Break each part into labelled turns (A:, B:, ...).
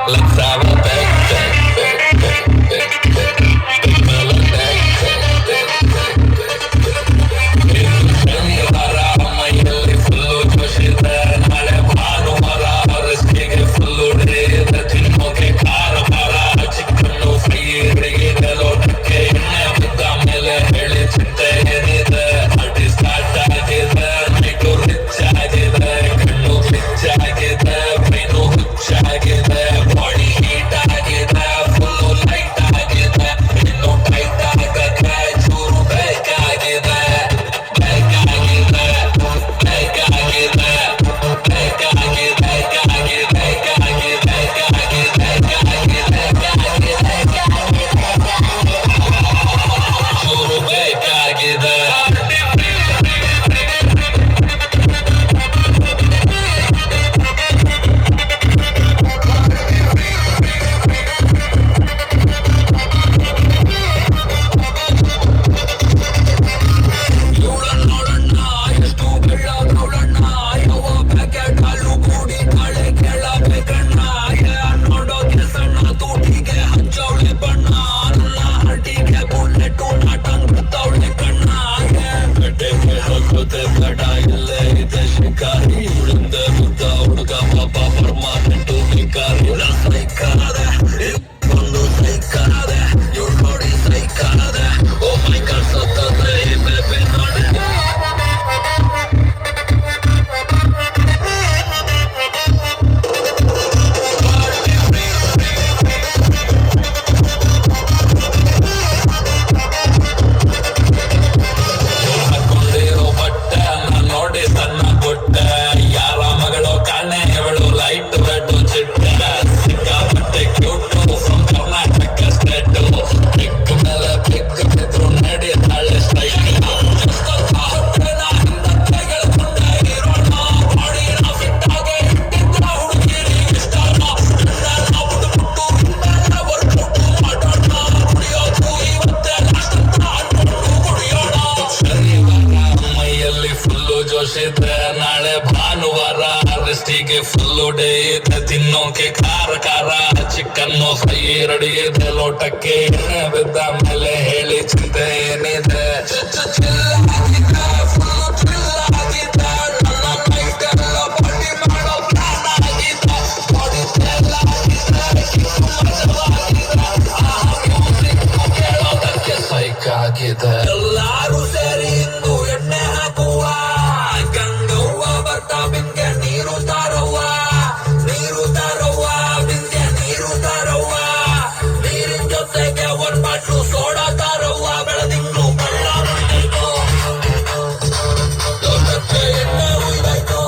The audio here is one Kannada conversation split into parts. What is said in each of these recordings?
A: Let's have a big melody. ಶನಿವಾರ ಮೈಯಲ್ಲಿ ಫುಲ್ಲು ಜೋಶಿದೆ, ನಾಳೆ ಭಾನುವಾರ ರೆಸ್ಟಿಗೆ ಫುಲ್ಲು ಡೇ ಇದೆ. ತಿನ್ನೋಕೆ ಖಾರ ಖಾರ ಚಿಕನ್ನು ಫ್ರೈ ಹಿಡಿಗಿದೆ, ಲೋಟಕ್ಕೆ ಎಣ್ಣೆ ಬಿದ್ದ ಮೇಲೆ ಹೇಳಿ ಚಿಂತೆ ಏನಿದೆ. ಪಾರ್ಟಿ ಸ್ಟಾರ್ಟ್ ಆಗಿದೆ, ನೈಟು ರಿಚ್ ಆಗಿದೆ, ಕಣ್ಣು ರಿಚ್ ಆಗಿದೆ, ಬ್ರೈನು ಹುಚ್ಚಾಗಿದೆ, ಬಾಡಿ ಹೀಟ್ ಆಗಿದೆ, ಫುಲ್ಲು ಲೈಟ್ ಆಗಿದೆ, ಇನ್ನು ಟೈಟ್ ಆಗಕ್ಕೆ ಚೂರು ಬೇಕಾಗಿದೆ. ನಾಳೆ ಭಾನುವಾರ ರೆಸ್ಟಿಗೆ ಫುಲ್ಲು ಡೇ ಇದೆ. ತಿನ್ನೋಕೆ ಖಾರ ಖಾರ ಚಿಕನ್ನು ಫ್ರೈ ರೆಡಿ ಇದೆ, ಲೋಟಕ್ಕೆ ಎಣ್ಣೆ ಬಿದ್ದ ಮೇಲೆ ಹೇಳಿ ಚಿಂತೆ ಏನಿದೆ. ಎಲ್ಲಾರು ಸೇರಿ ಇಂದು ಎಣ್ಣೆ ಹಾಕುವ, ಗಂಗವ್ವ ಬರ್ತಾ ಬಿಂಗೆ ನೀರು ತಾರವ್ವ, ನೀರು ತಾರವ್ವ ಬಿಂಗೆ ನೀರು ತಾರವ್ವ, ನೀರಿನ ಜೊತೆಗೆ ಒಂದ್ ಬಾಟ್ಲು ಸೋಡಾ ತಾರವ್ವ. ಬೆಳದಿಂಗ್ಳು ಬಳ್ಳ ಮುಯ್ದಾಯ್ತು, ದೊಡ್ಡಕ್ಕೆ ಎಣ್ಣೆ ಉಯ್ದಾಯ್ತು.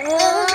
B: Oh